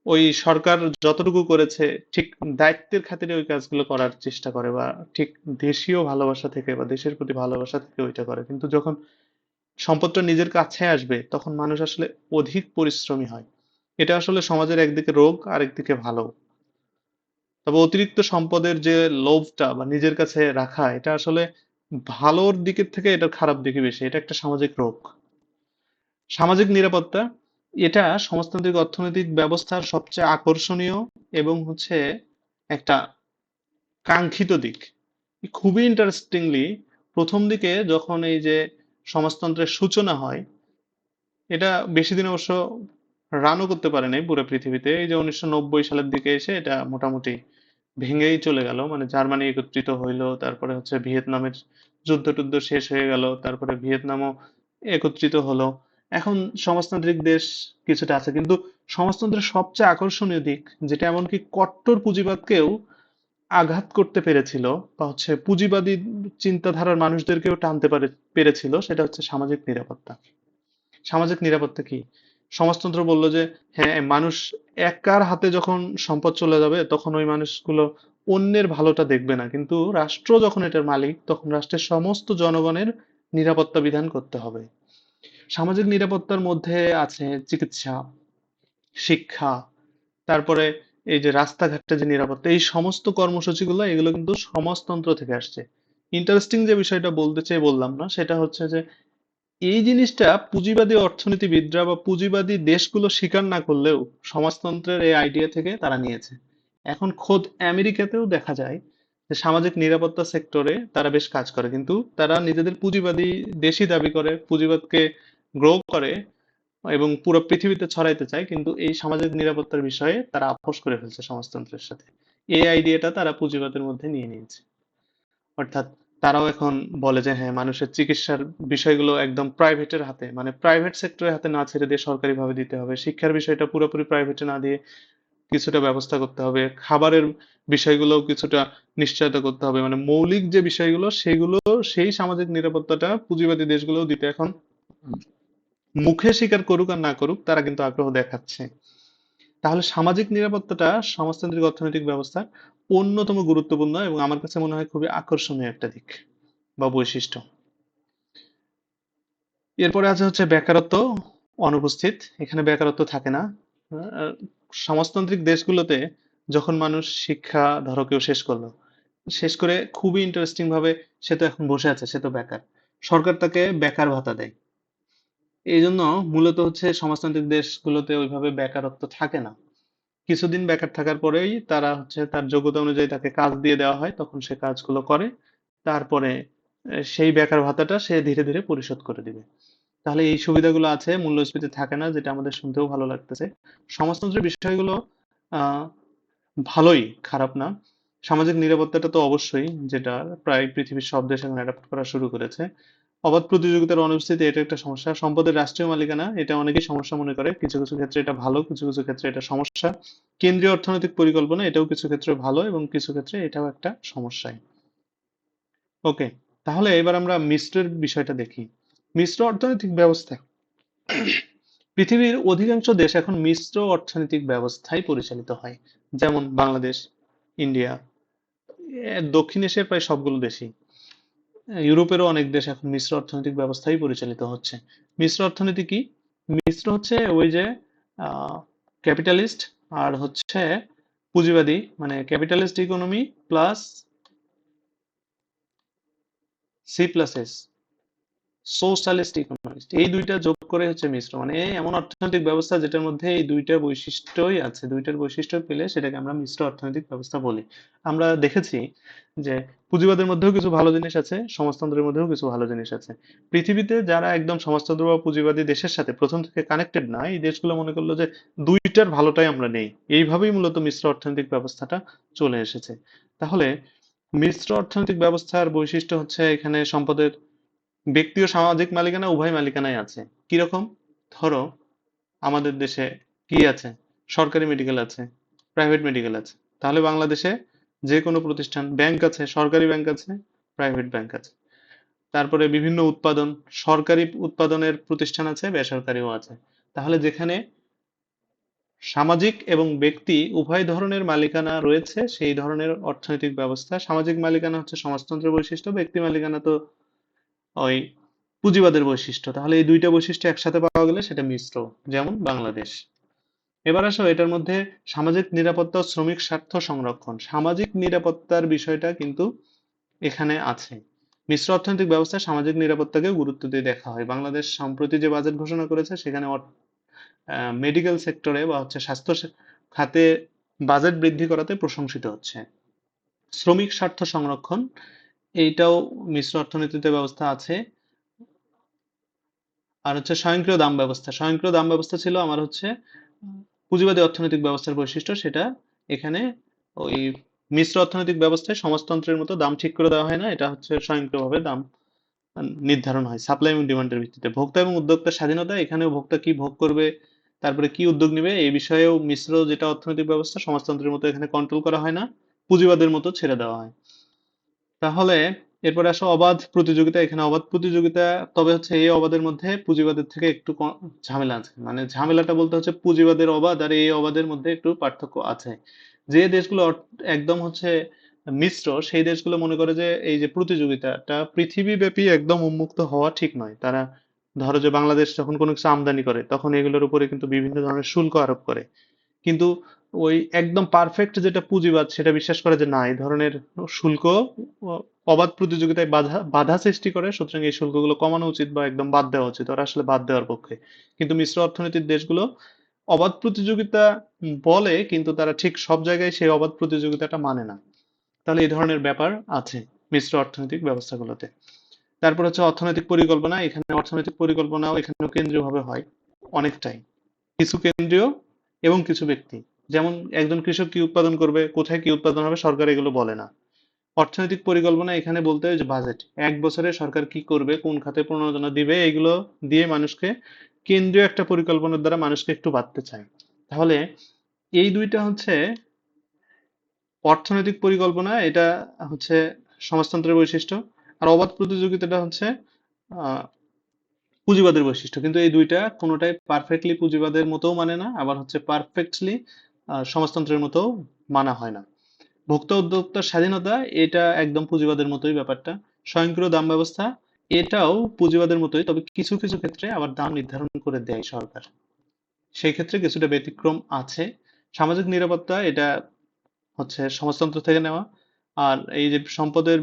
ওই সরকার যতটুকু করেছে ঠিক দায়িত্বের খাতিরে ওই কাজগুলো করার চেষ্টা করে, বা ঠিক দেশীয় ভালোবাসা থেকে বা দেশের প্রতি ভালোবাসা থেকে ওইটা করে। কিন্তু যখন সম্পদটা নিজের কাছে আসবে তখন মানুষ আসলে অধিক পরিশ্রমী হয়। এটা আসলে সমাজের একদিকে রোগ আর একদিকে ভালো। তবে অতিরিক্ত সম্পদের যে লোভটা বা নিজের কাছে রাখা, এটা আসলে ভালোর দিকের থেকে এটার খারাপ দিকে বেশি। এটা একটা সামাজিক রোগ। সামাজিক নিরাপত্তা, এটা সমাজতান্ত্রিক অর্থনৈতিক ব্যবস্থার সবচেয়ে আকর্ষণীয় এবং হচ্ছে একটা কাঙ্ক্ষিত দিক। খুবই ইন্টারেস্টিংলি প্রথম দিকে যখন এই যে সমাজতন্ত্রের সূচনা হয়, এটা বেশি দিন অবশ্য রানও করতে পারে নাই পুরো পৃথিবীতে। এই যে 1990 সালের দিকে এসে এটা মোটামুটি ভেঙেই চলে গেল। মানে জার্মানি একত্রিত হইলো, তারপরে হচ্ছে ভিয়েতনামের যুদ্ধ টুদ্ধ শেষ হয়ে গেল, তারপরে ভিয়েতনামও একত্রিত হলো। এখন সমাজতান্ত্রিক দেশ কিছুটা আছে, কিন্তু সমাজতন্ত্রের সবচেয়ে আকর্ষণীয় দিক, যেটা এমনকি কট্টর পুঁজিবাদকেও আঘাত করতে পেরেছিল বা হচ্ছে পুঁজিবাদী চিন্তাধারার মানুষদেরকেও টানতে পেরেছিল, সেটা হচ্ছে সামাজিক নিরাপত্তা। সামাজিক নিরাপত্তা কি? সমাজতন্ত্র বলল যে হ্যাঁ, মানুষ একার হাতে যখন সম্পদ চলে যাবে তখন ওই মানুষগুলো অন্যের ভালোটা দেখবে না, কিন্তু রাষ্ট্র যখন এটার মালিক তখন রাষ্ট্রের সমস্ত জনগণের নিরাপত্তা বিধান করতে হবে। সামাজিক নিরাপত্তার মধ্যে আছে চিকিৎসা, শিক্ষা, তারপরে এই যে রাস্তাঘাটে যে নিরাপত্তা, এই সমস্ত কর্মসূচিগুলো এগুলো কিন্তু সমাজতন্ত্র থেকে আসছে। ইন্টারেস্টিং যে বিষয়টা বলতে চেয়ে বললাম না, সেটা হচ্ছে যে এই জিনিসটা পুঁজিবাদী অর্থনীতিবিদরা বা পুঁজিবাদী দেশগুলো স্বীকার না করলেও সমাজতন্ত্রের এই আইডিয়া থেকে তারা নিয়েছে। এখন খোদ আমেরিকাতেও দেখা যায় যে সামাজিক নিরাপত্তা সেক্টরে তারা বেশ কাজ করে, কিন্তু তারা নিজেদের পুঁজিবাদী দেশই দাবি করে, পুঁজিবাদকে গ্রো করে এবং পুরো পৃথিবীতে ছড়াইতে চায়, কিন্তু এই সামাজিক নিরাপত্তার বিষয়ে তারা আপোস করে ফেলছে সমাজতন্ত্রের সাথে। এই আইডিয়াটা তারা পুঁজিবাদের মধ্যে নিয়ে নিয়েছে। অর্থাৎ তারাও এখন বলে যে হ্যাঁ, মানুষের চিকিৎসার বিষয়গুলো একদম প্রাইভেটের হাতে, মানে প্রাইভেট সেক্টরের হাতে না ছেড়ে দিয়ে সরকারি ভাবে দিতে হবে। শিক্ষার বিষয়টা পুরোপুরি প্রাইভেটে না দিয়ে কিছুটা ব্যবস্থা করতে হবে। খাবারের বিষয়গুলো কিছুটা নিশ্চয়তা করতে হবে। মানে মৌলিক যে বিষয়গুলো সেগুলো, সেই সামাজিক নিরাপত্তাটা পুঁজিবাদী দেশগুলোও দিতে এখন মুখে স্বীকার করুক আর না করুক তারা কিন্তু আগ্রহ দেখাচ্ছে। তাহলে সামাজিক নিরাপত্তাটা সমাজতান্ত্রিক অর্থনৈতিক ব্যবস্থার অন্যতম গুরুত্বপূর্ণ এবং আমার কাছে মনে হয় খুবই আকর্ষণীয় একটা দিক বা বৈশিষ্ট্য। এরপরে আছে হচ্ছে বেকারত্ব অনুপস্থিত। এখানে বেকারত্ব থাকে না। আহ, সমাজতান্ত্রিক দেশগুলোতে যখন মানুষ শিক্ষা ধরো কেউ শেষ করলো, শেষ করে খুবই ইন্টারেস্টিং ভাবে সে তো এখন বসে আছে, সে তো বেকার, সরকার তাকে বেকার ভাতা দেয়। এই জন্য মূলত হচ্ছে সমাজতান্ত্রিক দেশগুলোতে ওইভাবে বেকারত্ব থাকে না। কিছুদিন বেকার থাকার পরেই তারা হচ্ছে তার যোগ্যতা অনুযায়ী তাকে কাজ দিয়ে দেওয়া হয়, তখন সে কাজগুলো করে। তারপরে সেই বেকার ভাতাটা সে ধীরে ধীরে পরিশোধ করে দিবে। তাহলে এই সুবিধাগুলো আছে, মূল্যস্ফীতি থাকে না, যেটা আমাদের শুনতেও ভালো লাগতেছে। সমাজতন্ত্রের বিষয়গুলো আহ ভালোই, খারাপ না। সামাজিক নিরাপত্তাটা তো অবশ্যই, যেটা প্রায় পৃথিবীর সব দেশ এখন অ্যাডাপ্ট করা শুরু করেছে। অবাধ প্রতিযোগিতার অনুপস্থিতি, এটা একটা সমস্যা। সম্পদের রাষ্ট্রীয় মালিকানা, এটা অনেকেই সমস্যা মনে করে। কিছু কিছু ক্ষেত্রে এটা ভালো, কিছু কিছু ক্ষেত্রে এটা সমস্যা। কেন্দ্রীয় অর্থনৈতিক পরিকল্পনা, এটাও কিছু ক্ষেত্রে ভালো এবং কিছু ক্ষেত্রে এটাও একটা সমস্যায়। ওকে, তাহলে এবার আমরা মিশ্রের বিষয়টা দেখি। মিশ্র অর্থনৈতিক ব্যবস্থা, পৃথিবীর অধিকাংশ দেশ এখন মিশ্র অর্থনৈতিক ব্যবস্থায় পরিচালিত হয়। যেমন বাংলাদেশ, ইন্ডিয়া, দক্ষিণ এশিয়ার প্রায় সবগুলো দেশই, ইউরোপেরও অনেক দেশ এখন মিশ্র অর্থনৈতিক ব্যবস্থায় পরিচালিত হচ্ছে। মিশ্র অর্থনীতি কি? মিশ্র হচ্ছে ওই যে ক্যাপিটালিস্ট আর হচ্ছে পুঁজিবাদী, মানে capitalist economy plus C+S, socialist economist, এই দুইটা যোগ করে হচ্ছে মিশ্র, মানে এমন অর্থনৈতিক ব্যবস্থা যেটার মধ্যে এই দুইটা বৈশিষ্ট্যই আছে, দুইটার বৈশিষ্ট্য পেলে সেটাকে আমরা মিশ্র অর্থনৈতিক ব্যবস্থা বলি। আমরা দেখেছি যে পুঁজিবাদের মধ্যেও কিছু ভালো জিনিস আছে, সমাজতন্ত্রের মধ্যেও কিছু ভালো জিনিস আছে। পৃথিবীতে যারা একদম সমাজতন্ত্র বা পুঁজিবাদী দেশের সাথে প্রথম থেকে কানেক্টেড না, এই দেশগুলো মনে করলো যে দুইটার ভালোটাই আমরা নেই, এইভাবেই মূলত মিশ্র অর্থনৈতিক ব্যবস্থাটা চলে এসেছে। তাহলে মিশ্র অর্থনৈতিক ব্যবস্থার বৈশিষ্ট্য হচ্ছে এখানে সম্পদের ব্যক্তি ও সামাজিক মালিকানা উভয় মালিকানাই আছে। কিরকম? ধরো আমাদের দেশে কি আছে? সরকারি মেডিকেল আছে, প্রাইভেট মেডিকেল আছে। তাহলে বাংলাদেশে যে কোনো প্রতিষ্ঠান, ব্যাংক আছে, সরকারি ব্যাংক আছে, প্রাইভেট ব্যাংক আছে। তারপরে বিভিন্ন উৎপাদন, সরকারি উৎপাদনের প্রতিষ্ঠান আছে, বেসরকারিও আছে। তাহলে যেখানে সামাজিক এবং ব্যক্তি উভয় ধরনের মালিকানা রয়েছে, সেই ধরনের অর্থনৈতিক ব্যবস্থা। সামাজিক মালিকানা হচ্ছে সমাজতন্ত্রের বৈশিষ্ট্য, ব্যক্তি মালিকানা তো ওই পুঁজিবাদের বৈশিষ্ট্য। তাহলে এই দুইটা বৈশিষ্ট্য একসাথে পাওয়া গেলে সেটা মিশ্র, যেমন বাংলাদেশ। এবার আসো এটার মধ্যে সামাজিক নিরাপত্তা ও শ্রমিক স্বার্থ সংরক্ষণ, সামাজিক নিরাপত্তার বিষয়টা কিন্তু এখানে আছে। মিশ্র অর্থনৈতিক ব্যবস্থায় সামাজিক নিরাপত্তাকেও গুরুত্ব দিয়ে দেখা হয়। বাংলাদেশ সম্প্রতি যে বাজেট ঘোষণা করেছে সেখানে মেডিকেল সেক্টরে বা হচ্ছে স্বাস্থ্য খাতে বাজেট বৃদ্ধি করাতে প্রশংসিত হচ্ছে। শ্রমিক স্বার্থ সংরক্ষণ, এইটাও মিশ্র অর্থনীতিতে ব্যবস্থা আছে। আর হচ্ছে স্বয়ংক্রিয় দাম ব্যবস্থা, স্বয়ংক্রিয় দাম ব্যবস্থা ছিল আমার হচ্ছে পুঁজিবাদী অর্থনৈতিক ব্যবস্থার বৈশিষ্ট্য, সেটা এখানে ওই মিশ্র অর্থনৈতিক ব্যবস্থায় সমাজতন্ত্রের মতো দাম ঠিক করে দেওয়া হয় না, এটা হচ্ছে স্বয়ংক্রিয়ভাবে দাম নির্ধারণ হয় সাপ্লাই এবং ডিমান্ডের ভিত্তিতে। ভোক্তা এবং উদ্যোক্তার স্বাধীনতা, এখানেও ভোক্তা কি ভোগ করবে, তারপরে কি উদ্যোগ নেবে, এই বিষয়েও মিশ্র যেটা অর্থনৈতিক ব্যবস্থা সমাজতন্ত্রের মতো এখানে কন্ট্রোল করা হয় না, পুঁজিবাদের মতো ছেড়ে দেওয়া হয়। তাহলে এরপরে আসো অবাধ প্রতিযোগিতা, এখানে অবাধ প্রতিযোগিতা, তবে হচ্ছে এই অবাধের মধ্যে পুঁজিবাদের থেকে একটু ঝামেলা আছে। মানে ঝামেলাটা বলতে হচ্ছে পুঁজিবাদের অবাধ আর এই অবাধের মধ্যে একটু পার্থক্য আছে। যে দেশগুলো একদম হচ্ছে মিশ্র, সেই দেশগুলো মনে করে যে এই যে প্রতিযোগিতাটা পৃথিবীব্যাপী একদম উন্মুক্ত হওয়া ঠিক নয়। তারা ধরো যে বাংলাদেশ যখন কোনো কিছু আমদানি করে তখন এগুলোর উপরে কিন্তু বিভিন্ন ধরনের শুল্ক আরোপ করে। কিন্তু ওই একদম পারফেক্ট যেটা পুঁজিবাদ সেটা বিশ্বাস করে যে না এই ধরনের শুল্ক অবাধ প্রতিযোগিতায় বাধা বাধা সৃষ্টি করে, সুতরাং এই শুল্কগুলো কমানো উচিত বা একদম বাদ দেওয়া উচিত। ওরা আসলে বাদ দেওয়ার পক্ষে। কিন্তু মিশ্র অর্থনীতির দেশগুলো অবাধ প্রতিযোগিতা বলে, কিন্তু তারা ঠিক সব জায়গায় সেই অবাধ প্রতিযোগিতাটা মানে না। তাহলে এই ধরনের ব্যাপার আছে মিশ্র অর্থনৈতিক ব্যবস্থাগুলোতে। তারপর হচ্ছে অর্থনৈতিক পরিকল্পনা। এখানে অর্থনৈতিক পরিকল্পনাও এখানেও কেন্দ্রীয়ভাবে হয় অনেকটাই। কিছু কেন্দ্রীয় এবং কিছু ব্যক্তি। যেমন একজন কৃষক কি উৎপাদন করবে, কোথায় কি উৎপাদন হবে, সরকার এগুলো বলে না। অর্থনৈতিক পরিকল্পনা এখানে বলতে হয় যে বাজেট। এক বছরে সরকার কি করবে, কোন খাতে প্রণোদনা দিবে, এগুলো দিয়ে মানুষকে কেন্দ্রীয় একটা পরিকল্পনার দ্বারা মানুষকে একটু বাঁধতে চায়। তাহলে এই দুইটা হচ্ছে অর্থনৈতিক পরিকল্পনা, এটা হচ্ছে সমাজতন্ত্রের বৈশিষ্ট্য। আর অবাধ প্রতিযোগিতাটা হচ্ছে আহ পুঁজিবাদের বৈশিষ্ট্য। কিন্তু এই দুইটা কোনোটাই পারফেক্টলি পুঁজিবাদের মতোও মানে না, আবার হচ্ছে পারফেক্টলি সমাজতন্ত্রের মতোও মানা হয় না। ভোক্তা উদ্যোক্তার স্বাধীনতা, এটা একদম পুঁজিবাদের মতোই ব্যাপারটা। স্বয়ংক্রিয় দাম ব্যবস্থা, এটাও পুঁজিবাদের মতোই, তবে কিছু কিছু ক্ষেত্রে আবার দাম নির্ধারণ করে দেয় সরকার। সেই ক্ষেত্রে কিছুটা ব্যতিক্রম আছে। সামাজিক নিরাপত্তা, এটা হচ্ছে সমাজতন্ত্র থেকে নেওয়া। আর এই যে সম্পদের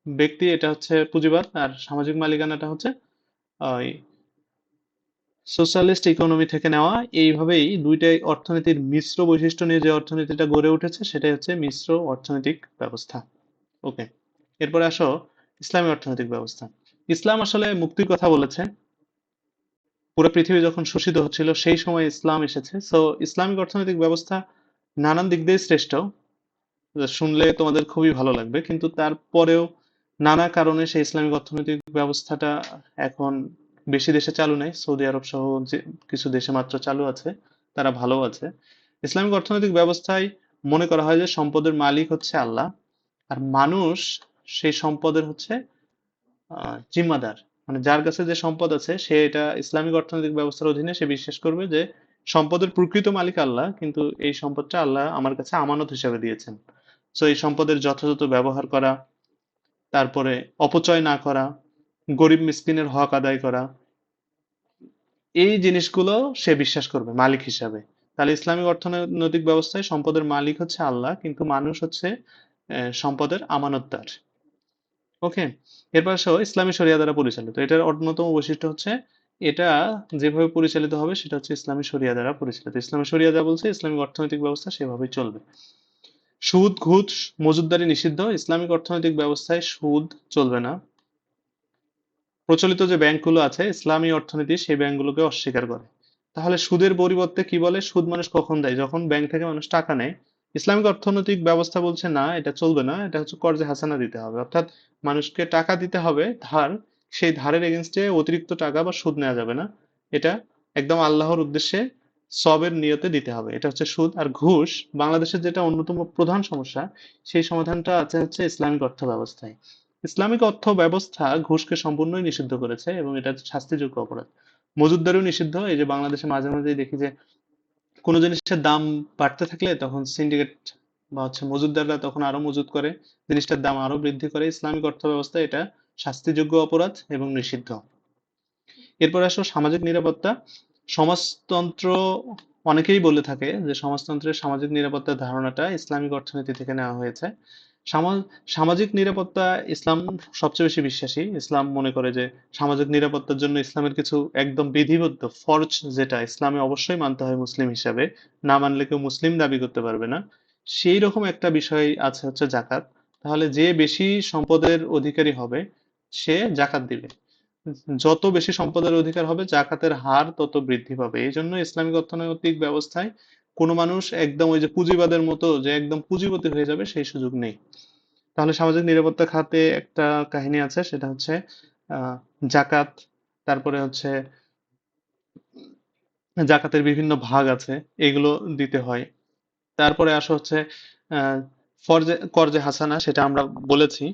ব্যক্তি, এটা হচ্ছে পুঁজিবাদ। আর সামাজিক মালিকানাটা হচ্ছে ওই সোশ্যালিস্ট ইকোনমি থেকে নেওয়া। এইভাবেই দুইটাই অর্থনীতির মিশ্র বৈশিষ্ট্য নিয়ে যে অর্থনীতিটা গড়ে উঠেছে সেটাই হচ্ছে মিশ্র অর্থনৈতিক ব্যবস্থা। ওকে, এরপরে আসো ইসলামী অর্থনৈতিক ব্যবস্থা। ইসলাম আসলে মুক্তির কথা বলেছে। পুরো পৃথিবী যখন শোষিত হচ্ছিল সেই সময় ইসলাম এসেছে। সো ইসলামিক অর্থনৈতিক ব্যবস্থা নানান দিক দিয়ে শ্রেষ্ঠ। শুনলে তোমাদের খুবই ভালো লাগবে, কিন্তু তারপরেও নানা কারণে সেই ইসলামিক অর্থনৈতিক ব্যবস্থাটা এখন বেশি দেশে চালু নেই। সৌদি আরব সহ যে কিছু দেশে মাত্র চালু আছে, তারা ভালো আছে। ইসলামিক অর্থনৈতিক ব্যবস্থায় মনে করা হয় যে সম্পদের মালিক হচ্ছে আল্লাহ, আর মানুষ সেই সম্পদের হচ্ছে জিম্মাদার। মানে যার কাছে যে সম্পদ আছে সে এটা ইসলামিক অর্থনৈতিক ব্যবস্থার অধীনে সে বিশ্বাস করবে যে সম্পদের প্রকৃত মালিক আল্লাহ, কিন্তু এই সম্পদটা আল্লাহ আমার কাছে আমানত হিসেবে দিয়েছেন। সো এই সম্পদের যথাযথ ব্যবহার করা, তারপরে অপচয় না করা, গরিব মিসকিনের হক আদায় করা, এই জিনিসগুলো সে বিশ্বাস করবে মালিক হিসাবে। তাহলে ইসলামিক অর্থনৈতিক ব্যবস্থায় সম্পদের মালিক হচ্ছে আল্লাহ, কিন্তু মানুষ হচ্ছে সম্পদের আমানতদার। ওকে, এরপর আসো ইসলামী শরিয়া দ্বারা পরিচালিত। এটার অন্যতম বৈশিষ্ট্য হচ্ছে এটা যেভাবে পরিচালিত হবে সেটা হচ্ছে ইসলামী শরিয়া দ্বারা পরিচালিত। ইসলামী শরিয়া যা বলছে ইসলামিক অর্থনৈতিক ব্যবস্থা সেভাবেই চলবে। সুদ, ঘুষ, মজুতদারি নিষিদ্ধ। ইসলামিক অর্থনৈতিক ব্যবস্থায় সুদ চলবে না। প্রচলিত যে ব্যাংকগুলো আছে ইসলামী অর্থনীতি সেই ব্যাংকগুলোকে অস্বীকার করে। তাহলে সুদের পরিবর্তে কি বলে, সুদ মানুষ কখন দেয়, যখন ব্যাংক থেকে মানুষ টাকা নেয়। ইসলামিক অর্থনৈতিক ব্যবস্থা বলছে না এটা চলবে না, এটা হচ্ছে কর্জে হাসানা দিতে হবে, অর্থাৎ মানুষকে টাকা দিতে হবে ধার, সেই ধারের এগেনস্টে অতিরিক্ত টাকা বা সুদ নেওয়া যাবে না। এটা একদম আল্লাহর উদ্দেশ্যে সবের নিয়তে দিতে হবে, এটা হচ্ছে সুদ। আর ঘুষ বাংলাদেশের যেটা অন্যতম প্রধান সমস্যা, সেই সমাধানটা আছে হচ্ছে ইসলামিক অর্থ ব্যবস্থায়। ইসলামিক অর্থ ব্যবস্থা ঘুষকে সম্পূর্ণই নিষিদ্ধ করেছে এবং এটা শাস্তিযোগ্য অপরাধ। মজুতদারিও নিষিদ্ধ। এই যে বাংলাদেশে মাঝে মাঝে দেখি যে কোনো জিনিসের দাম বাড়তে থাকলে তখন সিন্ডিকেট বা হচ্ছে মজুতদাররা তখন আরো মজুত করে, জিনিসটার দাম আরো বৃদ্ধি করে। ইসলামিক অর্থ ব্যবস্থা এটা শাস্তিযোগ্য অপরাধ এবং নিষিদ্ধ। এরপর আসো সামাজিক নিরাপত্তা। সমাজতন্ত্র, অনেকেই বলে থাকে যে সমাজতন্ত্রের সামাজিক নিরাপত্তার ধারণাটা ইসলামিক অর্থনীতি থেকে নেওয়া হয়েছে। সামাজিক নিরাপত্তা ইসলাম সবচেয়ে বেশি বিশ্বাসী। ইসলাম মনে করে যে সামাজিক নিরাপত্তার জন্য ইসলামের কিছু একদম বিধিবদ্ধ ফরজ, যেটা ইসলামে অবশ্যই মানতে হয় মুসলিম হিসাবে, না মানলে কেউ মুসলিম দাবি করতে পারবে না। সেই রকম একটা বিষয় আছে হচ্ছে জাকাত। তাহলে যে বেশি সম্পদের অধিকারী হবে সে জাকাত দিবে। যত বেশি সম্পদের অধিকার হবে জাকাতের হার তত বৃদ্ধি পাবে। এই জন্য ইসলামিক অর্থনৈতিক ব্যবস্থায় কোনো মানুষ একদম ওই যে পুঁজিবাদের মতো যে একদম পুঁজিপতি হয়ে যাবে সেই সুযোগ নেই। তাহলে সামাজিক নিরাপত্তা খাতে একটা কাহিনী আছে, সেটা হচ্ছে আহ জাকাত, তারপরে হচ্ছে জাকাতের বিভিন্ন ভাগ আছে, এগুলো দিতে হয়। তারপরে আসা হচ্ছে আহ কর্জে হাসানা, সেটা আমরা বলেছি।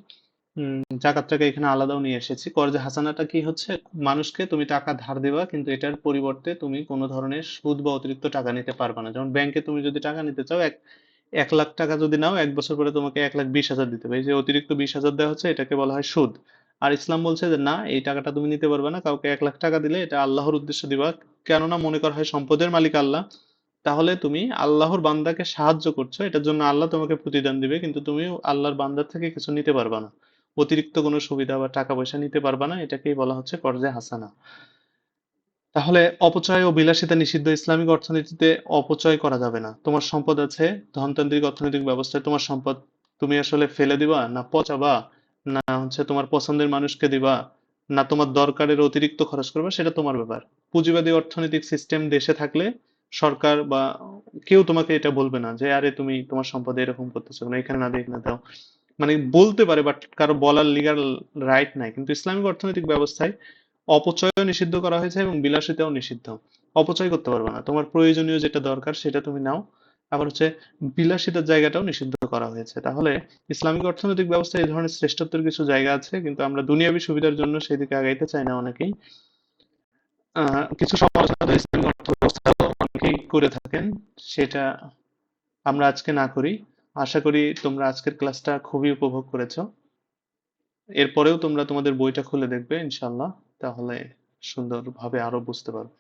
জাকাতটাকে এখানে আলাদাও নিয়ে এসেছি। কর্জে হাসানাটা কি হচ্ছে, মানুষকে তুমি টাকা ধার দেবা কিন্তু এটার পরিবর্তে তুমি কোনো ধরনের সুদ বা অতিরিক্ত টাকা নিতে পারবে না। যেমন ব্যাংকে তুমি যদি টাকা নিতে চাও, 1 লাখ টাকা যদি নাও, 1 বছর পরে তোমাকে 1,20,000 দিতে হবে। এই যে অতিরিক্ত 20,000 দেওয়া হচ্ছে এটাকে বলা হয় সুদ। আর ইসলাম বলছে যে না, এই টাকাটা তুমি নিতে পারবে না, কাউকে 1 লাখ টাকা দিলে এটা আল্লাহর উদ্দেশ্যে দিবা। কেননা মনে করা হয় সম্পদের মালিক আল্লাহ, তাহলে তুমি আল্লাহর বান্দাকে সাহায্য করছো, এটার জন্য আল্লাহ তোমাকে প্রতিদান দিবে, কিন্তু তুমি আল্লাহর বান্দার থেকে কিছু নিতে পারবা না, অতিরিক্ত কোনো সুবিধা বা টাকা পয়সা নিতে পারবা না। এটাকেই বলা হচ্ছে কর্জে হাসানা। তাহলে অপচয় ও বিলাসিতা নিষিদ্ধ। ইসলামিক অর্থনীতিতে অপচয় করা যাবে না। তোমার সম্পদ আছে, ধনতান্ত্রিক অর্থনৈতিক ব্যবস্থায় তোমার সম্পদ তুমি আসলে ফেলে দিবা না পচাবা, না হচ্ছে তোমার পছন্দের মানুষকে দিবা, না তোমার দরকারের অতিরিক্ত খরচ করবে, সেটা তোমার ব্যাপার। পুঁজিবাদী অর্থনৈতিক সিস্টেম দেশে থাকলে সরকার বা কেউ তোমাকে এটা বলবে না যে আরে তুমি তোমার সম্পদে এরকম করতেছো না, এখানে না দিয়ে এখানে দাও। মানে বলতে পারে, বাট কারো বলার লিগ্যাল রাইট নাই। কিন্তু ইসলামিক অর্থনৈতিক ব্যবস্থায় অপচয়ও নিষিদ্ধ করা হয়েছে এবং বিলাসিতাও নিষিদ্ধ। অপচয় করতে পারবে না, তোমার প্রয়োজনীয় যেটা দরকার সেটা তুমি নাও। আবার হচ্ছে বিলাসিতার জায়গাটাও নিষিদ্ধ করা হয়েছে। তাহলে ইসলামিক অর্থনৈতিক ব্যবস্থায় এই ধরনের শ্রেষ্ঠত্বের কিছু জায়গা আছে, কিন্তু আমরা দুনিয়াবী সুবিধার জন্য সেদিকে আগাইতে চাই না অনেকেই। কিছু সমালোচনা তো ইসলামিক অর্থ ব্যবস্থা অনেকেই করে থাকেন, সেটা আমরা আজকে না করি। আশা করি তোমরা আজকের ক্লাসটা খুবই উপভোগ করেছো। এরপরেও তোমরা তোমাদের বইটা খুলে দেখবে ইনশাল্লাহ, তাহলে সুন্দরভাবে আরো বুঝতে পারবে।